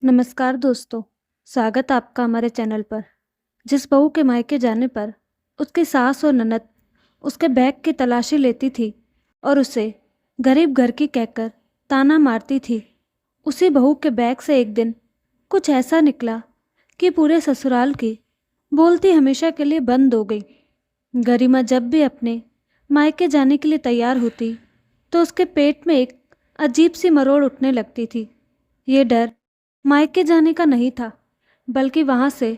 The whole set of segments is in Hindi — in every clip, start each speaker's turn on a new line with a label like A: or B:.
A: नमस्कार दोस्तों, स्वागत आपका हमारे चैनल पर। जिस बहू के मायके जाने पर उसकी सास और ननद उसके बैग की तलाशी लेती थी और उसे गरीब घर की कहकर ताना मारती थी, उसी बहू के बैग से एक दिन कुछ ऐसा निकला कि पूरे ससुराल की बोलती हमेशा के लिए बंद हो गई। गरिमा जब भी अपने मायके जाने के लिए तैयार होती तो उसके पेट में एक अजीब सी मरोड़ उठने लगती थी। ये डर मायके जाने का नहीं था, बल्कि वहां से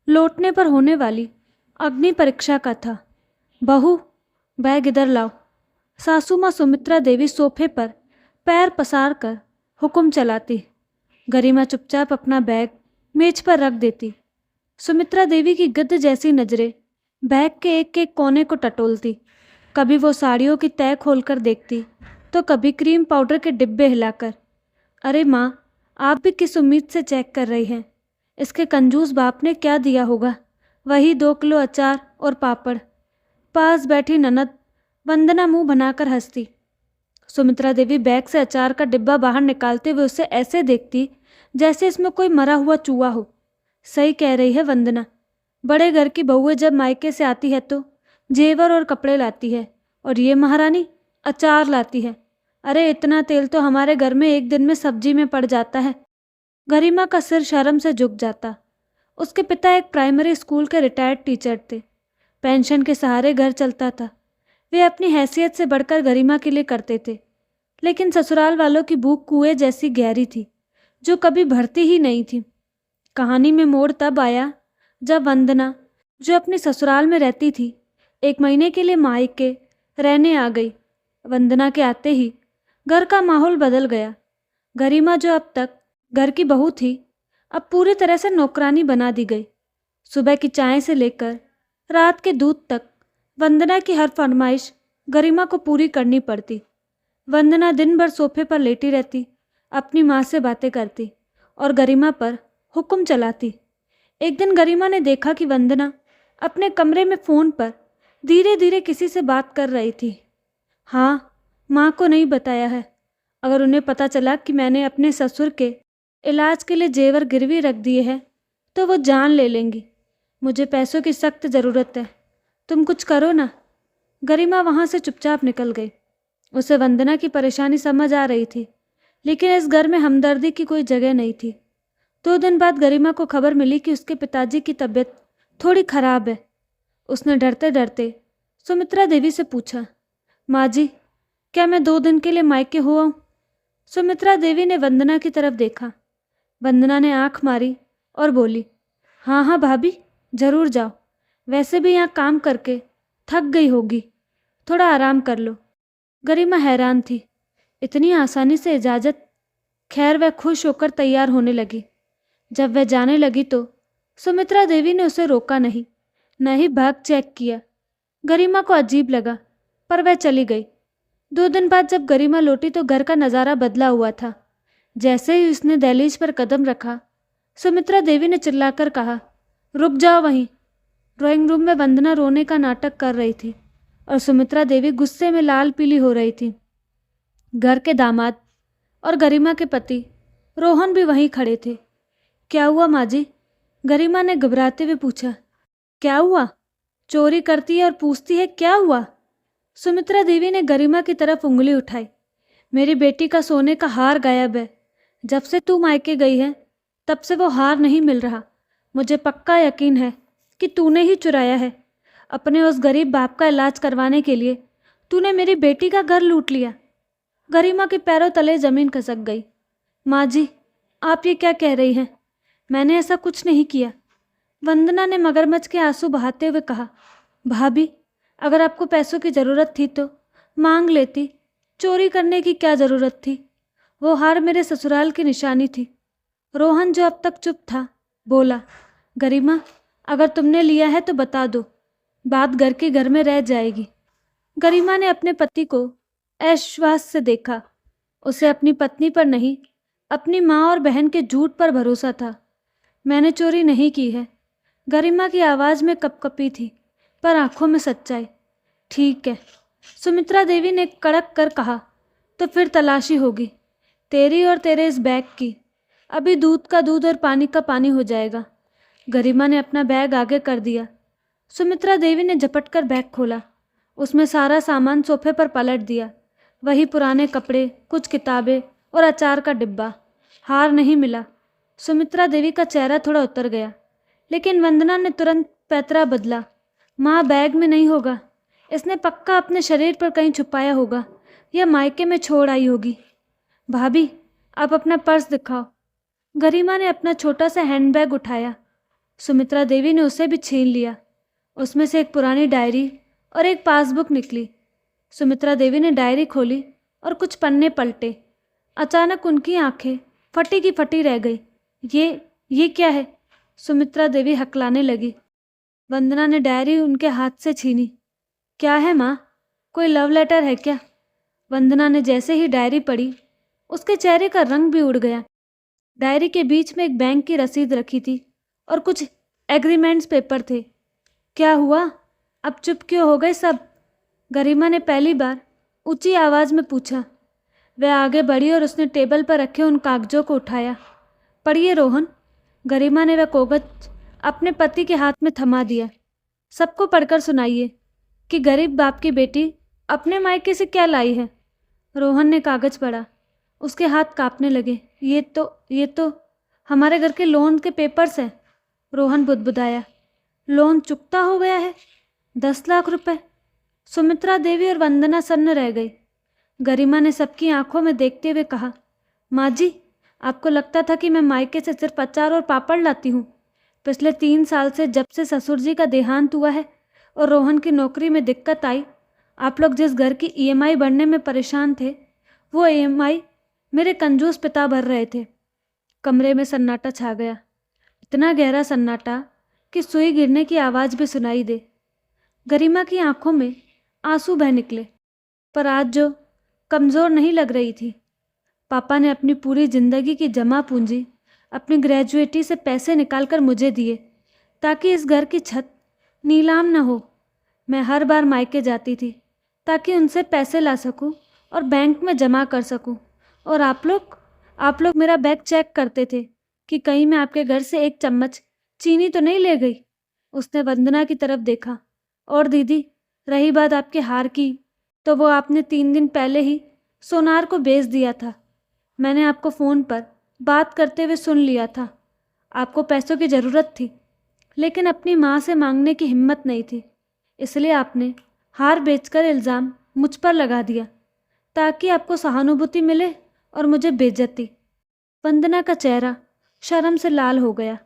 A: लौटने पर होने वाली अग्नि परीक्षा का था। बहू, बैग इधर लाओ। सासू माँ सुमित्रा देवी सोफे पर पैर पसार कर हुक्म चलाती। गरिमा चुपचाप अपना बैग मेज पर रख देती। सुमित्रा देवी की गिद्ध जैसी नजरें बैग के एक एक कोने को टटोलती। कभी वो साड़ियों की तह खोलकर देखती तो कभी क्रीम पाउडर के डिब्बे हिलाकर। अरे माँ, आप भी किस उम्मीद से चेक कर रही हैं? इसके कंजूस बाप ने क्या दिया होगा? वही 2 किलो अचार और पापड़। पास बैठी ननद वंदना मुंह बनाकर हंसती। सुमित्रा देवी बैग से अचार का डिब्बा बाहर निकालते हुए उसे ऐसे देखती जैसे इसमें कोई मरा हुआ चूहा हो। सही कह रही है वंदना, बड़े घर की बहुएं जब मायके से आती है तो जेवर और कपड़े लाती है, और ये महारानी अचार लाती है। अरे इतना तेल तो हमारे घर में एक दिन में सब्जी में पड़ जाता है। गरिमा का सिर शर्म से झुक जाता। उसके पिता एक प्राइमरी स्कूल के रिटायर्ड टीचर थे। पेंशन के सहारे घर चलता था। वे अपनी हैसियत से बढ़कर गरिमा के लिए करते थे, लेकिन ससुराल वालों की भूख कुएं जैसी गहरी थी जो कभी भरती ही नहीं थी। कहानी में मोड़ तब आया जब वंदना, जो अपनी ससुराल में रहती थी, 1 महीने के लिए मायके रहने आ गई। वंदना के आते ही घर का माहौल बदल गया। गरिमा, जो अब तक घर की बहू थी, अब पूरी तरह से नौकरानी बना दी गई। सुबह की चाय से लेकर रात के दूध तक वंदना की हर फरमाइश गरिमा को पूरी करनी पड़ती। वंदना दिन भर सोफे पर लेटी रहती, अपनी माँ से बातें करती और गरिमा पर हुक्म चलाती। एक दिन गरिमा ने देखा कि वंदना अपने कमरे में फ़ोन पर धीरे धीरे किसी से बात कर रही थी। हाँ, माँ को नहीं बताया है। अगर उन्हें पता चला कि मैंने अपने ससुर के इलाज के लिए जेवर गिरवी रख दिए हैं तो वो जान ले लेंगी। मुझे पैसों की सख्त ज़रूरत है, तुम कुछ करो ना। गरिमा वहाँ से चुपचाप निकल गई। उसे वंदना की परेशानी समझ आ रही थी, लेकिन इस घर में हमदर्दी की कोई जगह नहीं थी। 2 दिन बाद गरिमा को खबर मिली कि उसके पिताजी की तबीयत थोड़ी खराब है। उसने डरते डरते सुमित्रा देवी से पूछा, माँ जी, क्या मैं 2 दिन के लिए मायके हो आऊं? सुमित्रा देवी ने वंदना की तरफ देखा। वंदना ने आंख मारी और बोली, हाँ हाँ भाभी, जरूर जाओ। वैसे भी यहाँ काम करके थक गई होगी, थोड़ा आराम कर लो। गरिमा हैरान थी, इतनी आसानी से इजाज़त। खैर, वह खुश होकर तैयार होने लगी। जब वह जाने लगी तो सुमित्रा देवी ने उसे रोका नहीं, न ही भाग चेक किया। गरिमा को अजीब लगा, पर वह चली गई। 2 दिन बाद जब गरिमा लौटी तो घर का नज़ारा बदला हुआ था। जैसे ही उसने दहलीज पर कदम रखा, सुमित्रा देवी ने चिल्लाकर कहा, रुक जाओ वहीं। ड्राइंग रूम में वंदना रोने का नाटक कर रही थी और सुमित्रा देवी गुस्से में लाल पीली हो रही थी। घर के दामाद और गरिमा के पति रोहन भी वहीं खड़े थे। क्या हुआ माँ जी? गरिमा ने घबराते हुए पूछा। क्या हुआ? चोरी करती है और पूछती है क्या हुआ? सुमित्रा देवी ने गरिमा की तरफ उंगली उठाई। मेरी बेटी का सोने का हार गायब है। जब से तू मायके गई है तब से वो हार नहीं मिल रहा। मुझे पक्का यकीन है कि तूने ही चुराया है। अपने उस गरीब बाप का इलाज करवाने के लिए तूने मेरी बेटी का घर लूट लिया। गरिमा के पैरों तले जमीन खसक गई। माँ जी, आप ये क्या कह रही हैं? मैंने ऐसा कुछ नहीं किया। वंदना ने मगरमच्छ के आंसू बहाते हुए कहा, भाभी, अगर आपको पैसों की ज़रूरत थी तो मांग लेती। चोरी करने की क्या ज़रूरत थी? वो हार मेरे ससुराल की निशानी थी। रोहन, जो अब तक चुप था, बोला, गरिमा, अगर तुमने लिया है तो बता दो, बात घर के घर में रह जाएगी। गरिमा ने अपने पति को ऐश्वास से देखा। उसे अपनी पत्नी पर नहीं, अपनी माँ और बहन के झूठ पर भरोसा था। मैंने चोरी नहीं की है। गरिमा की आवाज़ में कपकपी थी, पर आंखों में सच्चाई। ठीक है, सुमित्रा देवी ने कड़क कर कहा, तो फिर तलाशी होगी, तेरी और तेरे इस बैग की। अभी दूध का दूध और पानी का पानी हो जाएगा। गरिमा ने अपना बैग आगे कर दिया। सुमित्रा देवी ने झपट कर बैग खोला। उसमें सारा सामान सोफे पर पलट दिया। वही पुराने कपड़े, कुछ किताबें और अचार का डिब्बा। हार नहीं मिला। सुमित्रा देवी का चेहरा थोड़ा उतर गया, लेकिन वंदना ने तुरंत पैतरा बदला। माँ, बैग में नहीं होगा। इसने पक्का अपने शरीर पर कहीं छुपाया होगा या मायके में छोड़ आई होगी। भाभी, आप अपना पर्स दिखाओ। गरिमा ने अपना छोटा सा हैंडबैग उठाया। सुमित्रा देवी ने उसे भी छीन लिया। उसमें से एक पुरानी डायरी और एक पासबुक निकली। सुमित्रा देवी ने डायरी खोली और कुछ पन्ने पलटे। अचानक उनकी आंखें फटी की फटी रह गई। ये क्या है? सुमित्रा देवी हकलाने लगी। वंदना ने डायरी उनके हाथ से छीनी। क्या है माँ? कोई लव लेटर है क्या? वंदना ने जैसे ही डायरी पढ़ी, उसके चेहरे का रंग भी उड़ गया। डायरी के बीच में एक बैंक की रसीद रखी थी और कुछ एग्रीमेंट्स पेपर थे। क्या हुआ? अब चुप क्यों हो गए सब? गरिमा ने पहली बार ऊंची आवाज़ में पूछा। वह आगे बढ़ी और उसने टेबल पर रखे उन कागजों को उठाया। पढ़िए रोहन। गरिमा ने वह कागज अपने पति के हाथ में थमा दिया। सबको पढ़कर सुनाइए कि गरीब बाप की बेटी अपने मायके से क्या लाई है। रोहन ने कागज पढ़ा। उसके हाथ कांपने लगे। ये तो हमारे घर के लोन के पेपर्स हैं। रोहन बुदबुदाया। लोन चुकता हो गया है? 10 लाख रुपए। सुमित्रा देवी और वंदना सन्न रह गई। गरिमा ने सबकी आंखों में देखते हुए कहा, माँ जी, आपको लगता था कि मैं मायके से सिर्फ अचार और पापड़ लाती हूँ? पिछले 3 साल से जब से ससुर जी का देहांत हुआ है और रोहन की नौकरी में दिक्कत आई, आप लोग जिस घर की ईएमआई भरने में परेशान थे, वो ईएमआई मेरे कंजूस पिता भर रहे थे। कमरे में सन्नाटा छा गया। इतना गहरा सन्नाटा कि सुई गिरने की आवाज़ भी सुनाई दे। गरिमा की आंखों में आंसू बह निकले, पर आज जो कमज़ोर नहीं लग रही थी। पापा ने अपनी पूरी जिंदगी की जमा पूंजी, अपनी ग्रेजुएटी से पैसे निकालकर मुझे दिए ताकि इस घर की छत नीलाम न हो। मैं हर बार मायके जाती थी ताकि उनसे पैसे ला सकूं और बैंक में जमा कर सकूं। और आप लोग मेरा बैग चेक करते थे कि कहीं मैं आपके घर से 1 चम्मच चीनी तो नहीं ले गई। उसने वंदना की तरफ देखा। और दीदी, रही बात आपके हार की, तो वो आपने 3 दिन पहले ही सोनार को बेच दिया था। मैंने आपको फ़ोन पर बात करते हुए सुन लिया था। आपको पैसों की ज़रूरत थी, लेकिन अपनी माँ से मांगने की हिम्मत नहीं थी, इसलिए आपने हार बेचकर इल्ज़ाम मुझ पर लगा दिया ताकि आपको सहानुभूति मिले और मुझे बेइज्जती। वंदना का चेहरा शर्म से लाल हो गया।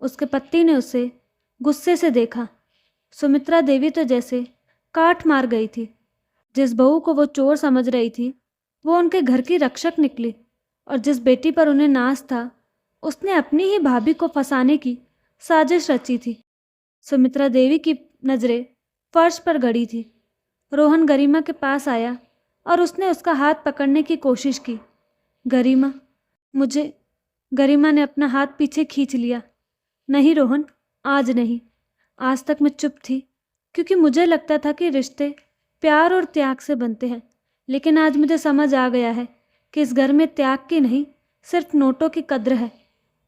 A: उसके पति ने उसे गुस्से से देखा। सुमित्रा देवी तो जैसे काट मार गई थी। जिस बहू को वो चोर समझ रही थी, वो उनके घर की रक्षक निकली, और जिस बेटी पर उन्हें नाज था, उसने अपनी ही भाभी को फंसाने की साजिश रची थी। सुमित्रा देवी की नज़रें फर्श पर गड़ी थी। रोहन गरिमा के पास आया और उसने उसका हाथ पकड़ने की कोशिश की। गरिमा, मुझे। गरिमा ने अपना हाथ पीछे खींच लिया। नहीं रोहन, आज नहीं। आज तक मैं चुप थी क्योंकि मुझे लगता था कि रिश्ते प्यार और त्याग से बनते हैं, लेकिन आज मुझे समझ आ गया है कि इस घर में त्याग की नहीं, सिर्फ नोटों की कद्र है।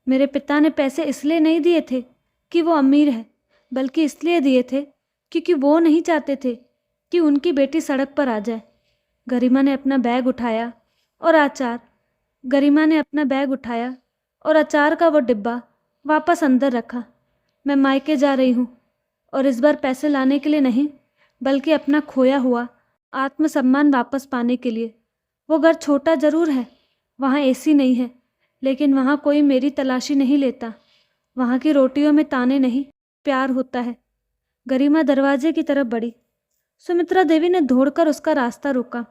A: मेरे पिता ने पैसे इसलिए नहीं दिए थे कि वो अमीर है, बल्कि इसलिए दिए थे क्योंकि वो नहीं चाहते थे कि उनकी बेटी सड़क पर आ जाए। गरिमा ने अपना बैग उठाया और अचार का वो डिब्बा वापस अंदर रखा। मैं मायके जा रही हूँ, और इस बार पैसे लाने के लिए नहीं, बल्कि अपना खोया हुआ आत्मसम्मान वापस पाने के लिए। वो घर छोटा ज़रूर है, वहाँ एसी नहीं है, लेकिन वहाँ कोई मेरी तलाशी नहीं लेता। वहाँ की रोटियों में ताने नहीं, प्यार होता है। गरिमा दरवाजे की तरफ बढ़ी। सुमित्रा देवी ने दौड़कर उसका रास्ता रोका।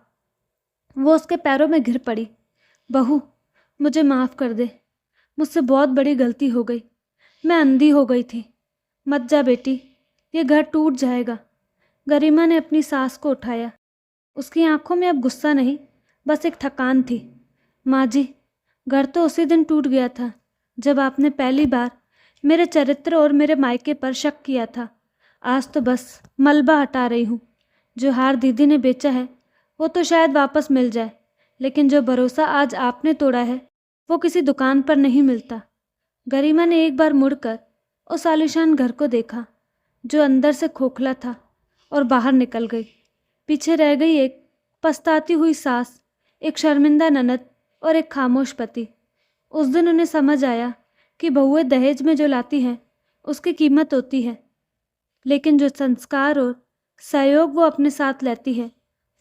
A: वो उसके पैरों में गिर पड़ी। बहू, मुझे माफ़ कर दे। मुझसे बहुत बड़ी गलती हो गई। मैं अंधी हो गई थी। मत जा बेटी, ये घर टूट जाएगा। गरिमा ने अपनी सास को उठाया। उसकी आंखों में अब गुस्सा नहीं, बस एक थकान थी। माँ जी, घर तो उसी दिन टूट गया था जब आपने पहली बार मेरे चरित्र और मेरे मायके पर शक किया था। आज तो बस मलबा हटा रही हूँ। जो हार दीदी ने बेचा है वो तो शायद वापस मिल जाए, लेकिन जो भरोसा आज आपने तोड़ा है वो किसी दुकान पर नहीं मिलता। गरिमा ने एक बार मुड़कर उस आलीशान घर को देखा जो अंदर से खोखला था और बाहर निकल गई। पीछे रह गई एक पछताती हुई सास, एक शर्मिंदा ननद और एक खामोश पति। उस दिन उन्हें समझ आया कि बहुएं दहेज में जो लाती हैं उसकी कीमत होती है, लेकिन जो संस्कार और सहयोग वो अपने साथ लेती है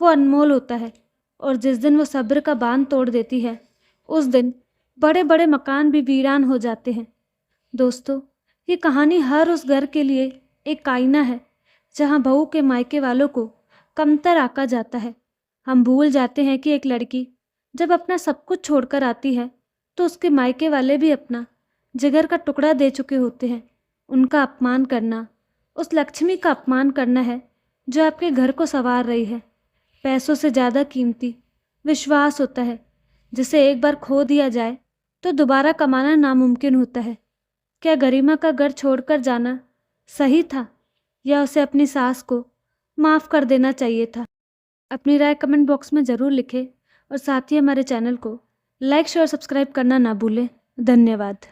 A: वो अनमोल होता है। और जिस दिन वो सब्र का बांध तोड़ देती है उस दिन बड़े बड़े मकान भी वीरान हो जाते हैं। दोस्तों, ये कहानी हर उस घर के लिए एक आईना है जहाँ बहू के मायके वालों को कमतर आका जाता है। हम भूल जाते हैं कि एक लड़की जब अपना सब कुछ छोड़कर आती है तो उसके मायके वाले भी अपना जिगर का टुकड़ा दे चुके होते हैं। उनका अपमान करना उस लक्ष्मी का अपमान करना है जो आपके घर को संवार रही है। पैसों से ज़्यादा कीमती विश्वास होता है, जिसे एक बार खो दिया जाए तो दोबारा कमाना नामुमकिन होता है। क्या गरिमा का घर छोड़कर जाना सही था या उसे अपनी सास को माफ़ कर देना चाहिए था? अपनी राय कमेंट बॉक्स में ज़रूर लिखें और साथ ही हमारे चैनल को लाइक शेयर सब्सक्राइब करना ना भूलें। धन्यवाद।